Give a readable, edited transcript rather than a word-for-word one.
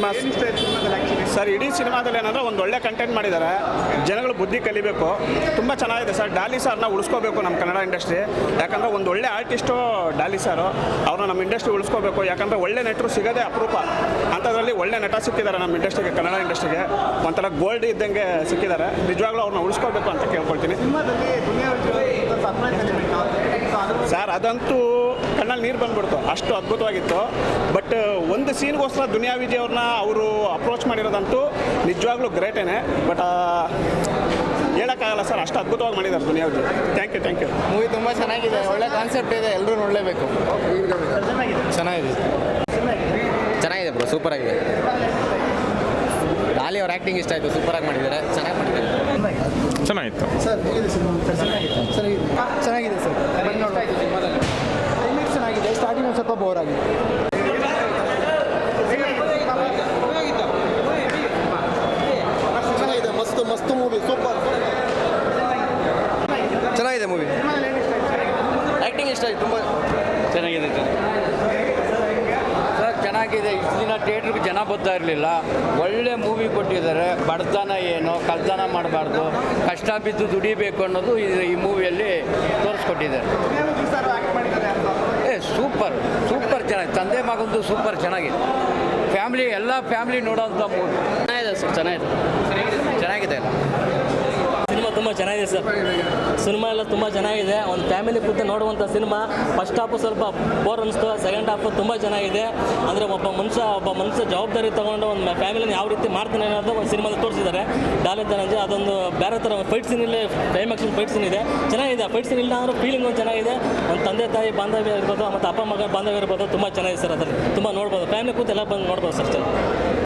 Cinema sir. ಇಡೀ ಸಿನಿಮಾದಲ್ಲಿ ಏನಂದರೆ ಒಂದು ಒಳ್ಳೆ ಕಂಟೆಂಟ್ ಮಾಡಿದ್ದಾರೆ, ಜನಗಳು ಬುದ್ಧಿ ಕಲಿಬೇಕು. ತುಂಬ ಚೆನ್ನಾಗಿದೆ ಸರ್. ಡಾಲಿ ಸರ್ನ ಉಳಿಸ್ಕೋಬೇಕು ನಮ್ಮ ಕನ್ನಡ ಇಂಡಸ್ಟ್ರಿ. ಯಾಕಂದರೆ ಒಂದು ಒಳ್ಳೆ ಆರ್ಟಿಸ್ಟು ಡಾಲಿ ಸರ್, ಅವ್ರನ್ನ ನಮ್ಮ ಇಂಡಸ್ಟ್ರಿ ಉಳಿಸ್ಕೋಬೇಕು. ಯಾಕಂದರೆ ಒಳ್ಳೆ ನಟರು ಸಿಗೋದೇ ಅಪರೂಪ. ಅಂಥದ್ರಲ್ಲಿ ಒಳ್ಳೆ ನಟ ಸಿಕ್ಕಿದ್ದಾರೆ ನಮ್ಮ ಇಂಡಸ್ಟ್ರಿಗೆ, ಕನ್ನಡ ಇಂಡಸ್ಟ್ರಿಗೆ ಒಂಥರ ಗೋಲ್ಡ್ ಇದ್ದಂಗೆ ಸಿಕ್ಕಿದ್ದಾರೆ. ನಿಜವಾಗ್ಲೂ ಅವ್ರನ್ನ ಉಳಿಸ್ಕೋಬೇಕು ಅಂತ ಕೇಳ್ಕೊಳ್ತೀನಿ ಸರ್. ಅದಂತೂ ಕಣ್ಣಲ್ಲಿ ನೀರು ಬಂದ್ಬಿಡ್ತು, ಅಷ್ಟು ಅದ್ಭುತವಾಗಿತ್ತು. ಬಟ್ ಒಂದು ಸೀನ್ಗೋಸ್ಕರ ದುನಿಯಾ ವಿಜಯ್ ಅವ್ರನ್ನ ಅವರು ಅಪ್ರೋಚ್ ಮಾಡಿರೋದಂತೂ ನಿಜವಾಗ್ಲೂ ಗ್ರೇಟೇನೆ. ಬಟ್ ಹೇಳೋಕ್ಕಾಗಲ್ಲ ಸರ್, ಅಷ್ಟು ಅದ್ಭುತವಾಗಿ ಮಾಡಿದ್ದಾರೆ Duniya Vijay. Thank you. Movie ತುಂಬ ಚೆನ್ನಾಗಿದೆ, ಒಳ್ಳೆ ಕಾನ್ಸೆಪ್ಟ್ ಇದೆ, ಎಲ್ಲರೂ ನೋಡಲೇಬೇಕು. ಚೆನ್ನಾಗಿದೆ ಬ್ರೋ, ಸೂಪರ್ ಆಗಿದೆ. ಡಾಲಿ ಅವ್ರ ಆ್ಯಕ್ಟಿಂಗ್ ಇಷ್ಟ ಆಯಿತು, ಸೂಪರಾಗಿ ಮಾಡಿದ್ದಾರೆ, ಚೆನ್ನಾಗಿ ಮಾಡಿದ್ದಾರೆ. ಚೆನ್ನಾಗಿತ್ತು ಸರ್. ಚೆನ್ನಾಗಿದೆ ಸರ್. ಕ್ಲೈಮ್ಯಾಕ್ಸ್ ಚೆನ್ನಾಗಿದೆ, ಸ್ಟಾರ್ಟಿಂಗ್ ಒಂದು ಸ್ವಲ್ಪ ಬೋರ್ ಆಗಿದೆ. ಚೆನ್ನಾಗಿದೆ, ಮಸ್ತ್ ಮೂವಿ, ಸೂಪರ್ ಚೆನ್ನಾಗಿದೆ ಮೂವಿ. ಆ್ಯಕ್ಟಿಂಗ್ ಇಷ್ಟ ಆಯಿತು, ತುಂಬ ಚೆನ್ನಾಗಿದೆ ಸರ್. ಚೆನ್ನಾಗಿದೆ. ಇಷ್ಟು ದಿನ ಥಿಯೇಟ್ರಿಗೆ ಜನ ಬರ್ತಾ ಇರಲಿಲ್ಲ, ಒಳ್ಳೆ ಮೂವಿ ಕೊಟ್ಟಿದ್ದಾರೆ. ಬಡತನ ಏನು, ಕಳ್ತನ ಮಾಡಬಾರ್ದು, ಕಷ್ಟ ಬಿದ್ದು ದುಡಿಬೇಕು ಅನ್ನೋದು ಈ ಮೂವಿಯಲ್ಲಿ ತೋರಿಸ್ಕೊಟ್ಟಿದ್ದಾರೆ. ಸೂಪರ್ ಚೆನ್ನಾಗಿದೆ. ತಂದೆ ಮಗಂದು ಸೂಪರ್ ಚೆನ್ನಾಗಿದೆ. ಫ್ಯಾಮ್ಲಿ ಎಲ್ಲ ಫ್ಯಾಮ್ಲಿ ನೋಡೋಂಥ ಮೂವಿ ಚೆನ್ನಾಗಿದೆ ಸರ್. ಚೆನ್ನಾಗಿದೆ ಸಿನಿಮಾ ತುಂಬ ಚೆನ್ನಾಗಿದೆ ಸರ್. ಸಿನಿಮಾ ಎಲ್ಲ ತುಂಬ ಚೆನ್ನಾಗಿದೆ. ಒಂದು ಫ್ಯಾಮಿಲಿ ಕೂತು ನೋಡುವಂಥ ಸಿನಿಮಾ. ಫಸ್ಟ್ ಹಾಫು ಸ್ವಲ್ಪ ಬೋರ್ ಅನಿಸ್ತು, ಸೆಕೆಂಡ್ ಹಾಫು ತುಂಬ ಚೆನ್ನಾಗಿದೆ. ಅಂದರೆ ಒಬ್ಬ ಮನುಷ್ಯ ಜವಾಬ್ದಾರಿ ತೊಗೊಂಡು ಒಂದು ಫ್ಯಾಮಿಲಿನ ಯಾವ ರೀತಿ ಮಾಡ್ತಾನೆ ಅನ್ನೋದು ಒಂದು ಸಿನಿಮಾದಲ್ಲಿ ತೋರಿಸಿದ್ದಾರೆ. ಡಾಲಿ ಧನಂಜಯ ಅದೊಂದು ಬೇರೆ ಥರ ಫೈಟ್ ಸೀನ್ ಇಲ್ಲೇ, ಕ್ಲೈಮ್ಯಾಕ್ಸ್ ಫೈಟ್ ಸೀನ್ ಇದೆ, ಚೆನ್ನಾಗಿದೆ. ಫೈಟ್ ಸೀನ್ ಇಲ್ಲ ಅಂದ್ರೆ ಫೀಲಿಂಗ್ ಒಂದು ಚೆನ್ನಾಗಿದೆ. ಒಂದು ತಂದೆ ತಾಯಿ ಬಾಂಧವ್ಯ ಇರ್ಬೋದು, ಮತ್ತು ಅಪ್ಪ ಮಗ ಬಾಂಧವ್ಯ ಇರ್ಬೋದು, ತುಂಬ ಚೆನ್ನಾಗಿದೆ ಸರ್. ಅದರಲ್ಲಿ ತುಂಬ ನೋಡ್ಬೋದು, ಫ್ಯಾಮಿಲಿ ಕೂತು ಎಲ್ಲ ಬಂದು ನೋಡ್ಬೋದು ಸರ್.